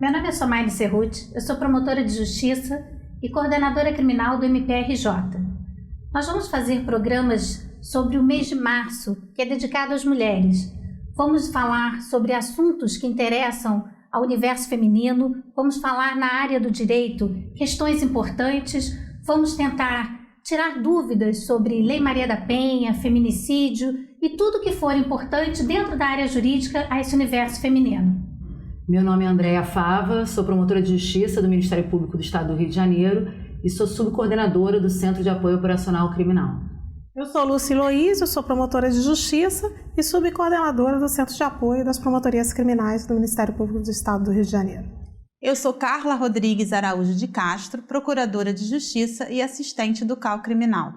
Meu nome é Somaine Cerruti, eu sou promotora de justiça e coordenadora criminal do MPRJ. Nós vamos fazer programas sobre o mês de março, que é dedicado às mulheres. Vamos falar sobre assuntos que interessam ao universo feminino, vamos falar na área do direito questões importantes, vamos tentar tirar dúvidas sobre Lei Maria da Penha, feminicídio e tudo que for importante dentro da área jurídica a esse universo feminino. Meu nome é Andréia Fava, sou promotora de justiça do Ministério Público do Estado do Rio de Janeiro e sou subcoordenadora do Centro de Apoio Operacional Criminal. Eu sou Lúcia Loís, eu sou promotora de justiça e subcoordenadora do Centro de Apoio das Promotorias Criminais do Ministério Público do Estado do Rio de Janeiro. Eu sou Carla Rodrigues Araújo de Castro, procuradora de justiça e assistente do CAU Criminal.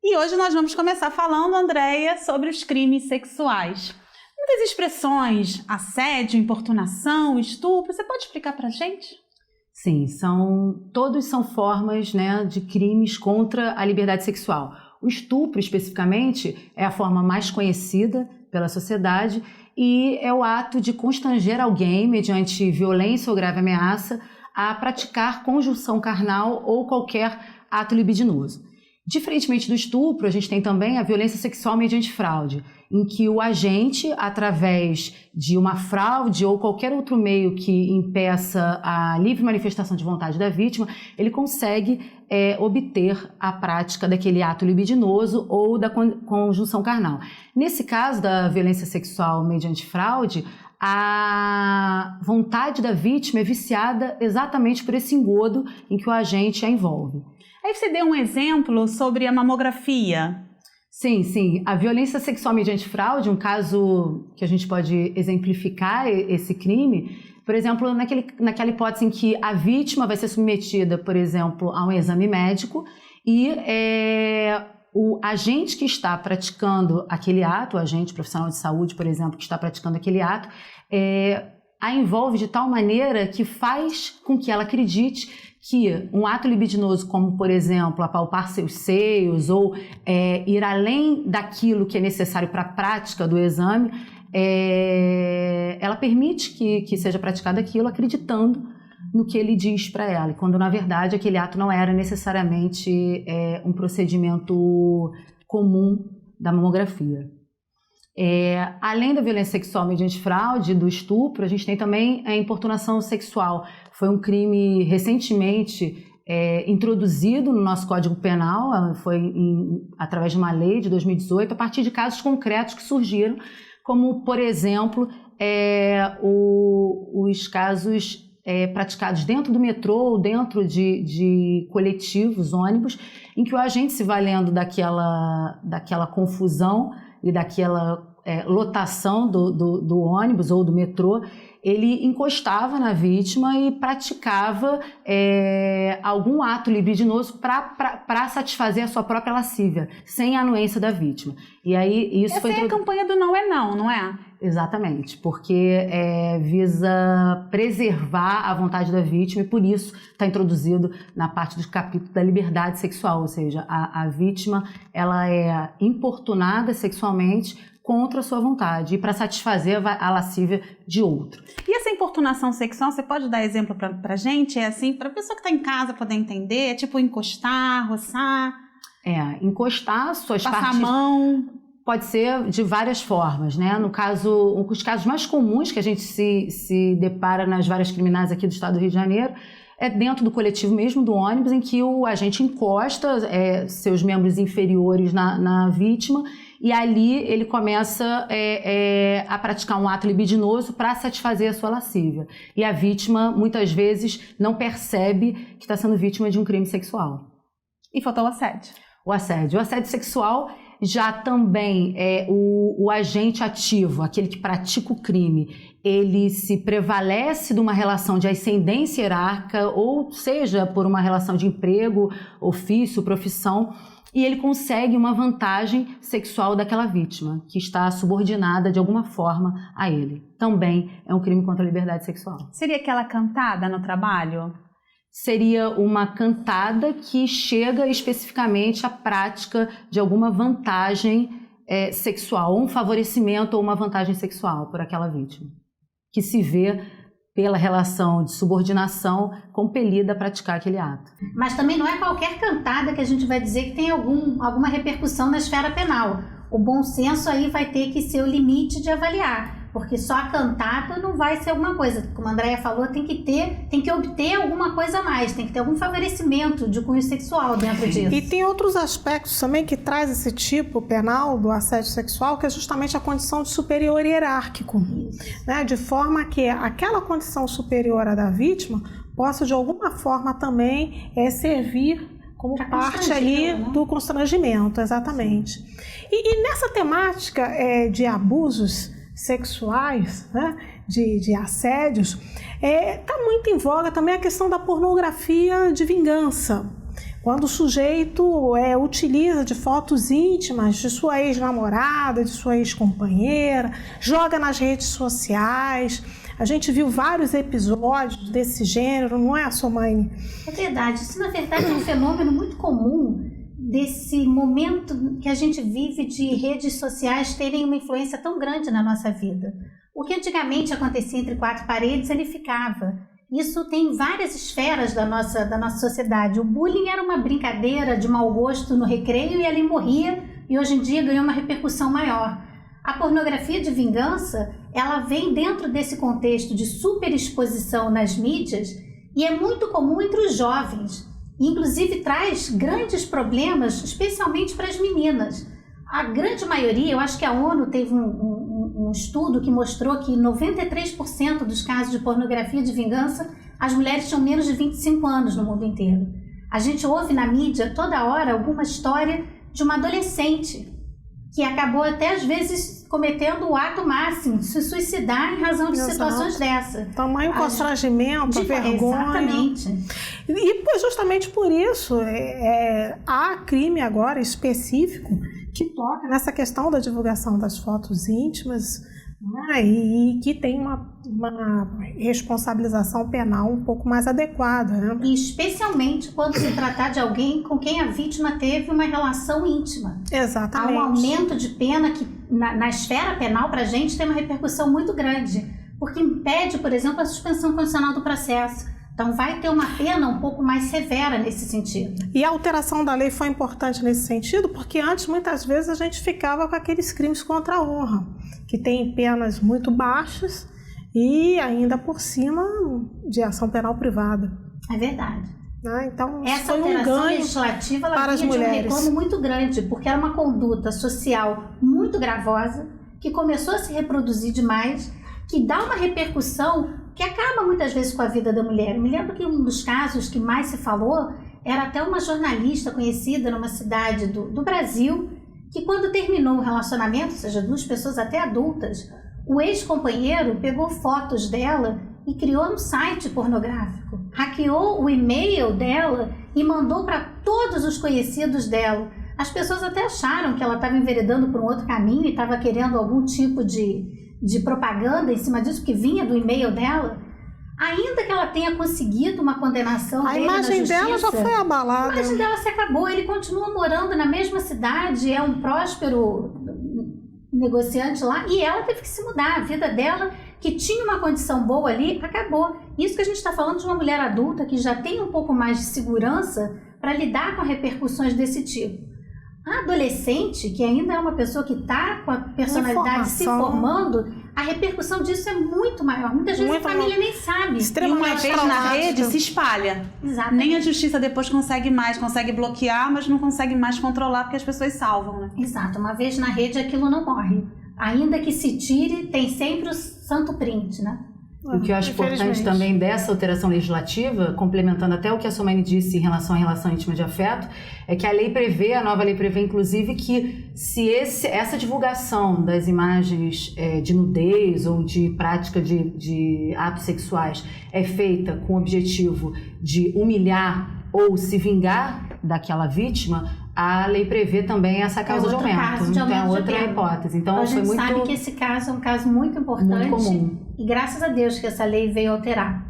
E hoje nós vamos começar falando, Andréia, sobre os crimes sexuais. Muitas expressões, assédio, importunação, estupro, você pode explicar pra gente? Sim, todos são formas, de crimes contra a liberdade sexual. O estupro, especificamente, é a forma mais conhecida pela sociedade e é o ato de constranger alguém, mediante violência ou grave ameaça, a praticar conjunção carnal ou qualquer ato libidinoso. Diferentemente do estupro, a gente tem também a violência sexual mediante fraude, em que o agente, através de uma fraude ou qualquer outro meio que impeça a livre manifestação de vontade da vítima, ele consegue obter a prática daquele ato libidinoso ou da conjunção carnal. Nesse caso da violência sexual mediante fraude, a vontade da vítima é viciada exatamente por esse engodo em que o agente a envolve. Aí você deu um exemplo sobre a mamografia. Sim. A violência sexual mediante fraude, um caso que a gente pode exemplificar esse crime, por exemplo, naquela hipótese em que a vítima vai ser submetida, por exemplo, a um exame médico e o agente que está praticando aquele ato, o agente profissional de saúde, por exemplo, que está praticando aquele ato, a envolve de tal maneira que faz com que ela acredite que um ato libidinoso, como, por exemplo, apalpar seus seios ou ir além daquilo que é necessário para a prática do exame, ela permite que seja praticado aquilo acreditando no que ele diz para ela, quando, na verdade, aquele ato não era necessariamente um procedimento comum da mamografia. Além da violência sexual mediante fraude, do estupro, a gente tem também a importunação sexual. Foi um crime recentemente introduzido no nosso Código Penal, foi através de uma lei de 2018, a partir de casos concretos que surgiram, como, por exemplo, os casos praticados dentro do metrô ou dentro de coletivos, ônibus, em que o agente, se valendo daquela confusão e daquela lotação do ônibus ou do metrô, ele encostava na vítima e praticava algum ato libidinoso para satisfazer a sua própria lascívia, sem a anuência da vítima. E aí isso Essa é a campanha do não é não, não é? Exatamente, porque visa preservar a vontade da vítima e por isso está introduzido na parte do capítulo da liberdade sexual, ou seja, a vítima ela é importunada sexualmente contra a sua vontade e para satisfazer a lascívia de outro. E essa importunação sexual, você pode dar exemplo pra gente? Assim, para a pessoa que está em casa poder entender, tipo encostar, roçar? Encostar suas passar partes... a mão... Pode ser de várias formas, No caso, os casos mais comuns que a gente se depara nas várias criminais aqui do estado do Rio de Janeiro é dentro do coletivo mesmo do ônibus, em que o agente encosta seus membros inferiores na vítima e ali ele começa a praticar um ato libidinoso para satisfazer a sua lascívia. E a vítima, muitas vezes, não percebe que está sendo vítima de um crime sexual. E faltou o assédio. O assédio sexual já também o agente ativo, aquele que pratica o crime, ele se prevalece de uma relação de ascendência hierárquica, ou seja, por uma relação de emprego, ofício, profissão, e ele consegue uma vantagem sexual daquela vítima, que está subordinada de alguma forma a ele. Também é um crime contra a liberdade sexual. Seria aquela cantada no trabalho? Seria uma cantada que chega especificamente à prática de alguma vantagem sexual, ou um favorecimento ou uma vantagem sexual por aquela vítima, que se vê pela relação de subordinação, compelida a praticar aquele ato. Mas também não é qualquer cantada que a gente vai dizer que tem alguma repercussão na esfera penal. O bom senso aí vai ter que ser o limite de avaliar, porque só a cantada não vai ser alguma coisa. Como a Andréia falou, tem que obter alguma coisa a mais, tem que ter algum favorecimento de cunho sexual dentro disso. E tem outros aspectos também que traz esse tipo penal do assédio sexual, que é justamente a condição de superior hierárquico, né? De forma que aquela condição superior à da vítima possa de alguma forma também servir como parte ali, né, do constrangimento, exatamente. E nessa temática de abusos sexuais, né, de assédios, está muito em voga também a questão da pornografia de vingança. Quando o sujeito utiliza de fotos íntimas de sua ex-namorada, de sua ex-companheira, joga nas redes sociais. A gente viu vários episódios desse gênero, não é, Somaine? É verdade. Isso, na verdade, é um fenômeno muito comum desse momento que a gente vive de redes sociais terem uma influência tão grande na nossa vida. O que antigamente acontecia entre quatro paredes, ele ficava. Isso tem várias esferas da nossa sociedade. O bullying era uma brincadeira de mau gosto no recreio e ali morria, e hoje em dia ganhou uma repercussão maior. A pornografia de vingança, ela vem dentro desse contexto de superexposição nas mídias e é muito comum entre os jovens. Inclusive traz grandes problemas, especialmente para as meninas. A grande maioria, eu acho que a ONU teve um estudo que mostrou que 93% dos casos de pornografia de vingança, as mulheres tinham menos de 25 anos no mundo inteiro. A gente ouve na mídia toda hora alguma história de uma adolescente que acabou até às vezes cometendo o ato máximo de se suicidar em razão de situações dessa. Tamanho constrangimento, vergonha. Exatamente. E justamente por isso há crime agora específico que toca nessa questão da divulgação das fotos íntimas, né, e que tem uma responsabilização penal um pouco mais adequada. Né? E especialmente quando se tratar de alguém com quem a vítima teve uma relação íntima. Exatamente. Há um aumento de pena que na esfera penal para a gente tem uma repercussão muito grande, porque impede, por exemplo, a suspensão condicional do processo. Então vai ter uma pena um pouco mais severa nesse sentido. E a alteração da lei foi importante nesse sentido, porque antes muitas vezes a gente ficava com aqueles crimes contra a honra, que tem penas muito baixas e ainda por cima de ação penal privada. É verdade. Então, essa foi alteração um ganho legislativa, ela para as vinha de um mulheres. reclamo muito grande, porque era uma conduta social muito gravosa, que começou a se reproduzir demais, que dá uma repercussão que acaba muitas vezes com a vida da mulher. Eu me lembro que um dos casos que mais se falou era até uma jornalista conhecida numa cidade do Brasil, que quando terminou o relacionamento, ou seja, duas pessoas até adultas, o ex-companheiro pegou fotos dela e criou um site pornográfico, hackeou o e-mail dela e mandou para todos os conhecidos dela. As pessoas até acharam que ela estava enveredando por um outro caminho e estava querendo algum tipo de propaganda em cima disso, que vinha do e-mail dela. Ainda que ela tenha conseguido uma condenação dele na justiça, a imagem dela já foi abalada. A imagem dela se acabou, ele continua morando na mesma cidade, é um próspero negociante lá, e ela teve que se mudar. A vida dela, que tinha uma condição boa ali, acabou. Isso que a gente está falando de uma mulher adulta que já tem um pouco mais de segurança para lidar com repercussões desse tipo. A adolescente, que ainda é uma pessoa que está com a personalidade se formando, a repercussão disso é muito maior. Muitas vezes a família nem sabe. E uma vez na rede se espalha. Exatamente. Nem a justiça depois consegue bloquear, mas não consegue mais controlar porque as pessoas salvam, né? Exato. Uma vez na rede aquilo não morre. Ainda que se tire, tem sempre o santo print, né? O que eu acho importante também dessa alteração legislativa, complementando até o que a Somaine disse em relação à relação íntima de afeto, é que a nova lei prevê, inclusive, que se essa divulgação das imagens de nudez ou de prática de atos sexuais é feita com o objetivo de humilhar ou se vingar daquela vítima, a lei prevê também essa causa de aumento. Então é outra hipótese. Então, a gente sabe que esse caso é um caso muito importante, muito comum. E graças a Deus que essa lei veio alterar.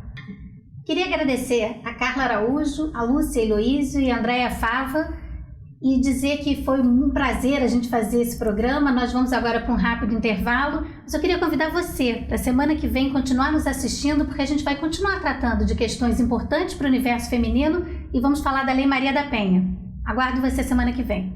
Queria agradecer a Carla Araújo, a Lúcia Heloísio e a Andréia Fava, e dizer que foi um prazer a gente fazer esse programa. Nós vamos agora para um rápido intervalo, mas eu queria convidar você para a semana que vem continuar nos assistindo, porque a gente vai continuar tratando de questões importantes para o universo feminino e vamos falar da Lei Maria da Penha. Aguardo você semana que vem.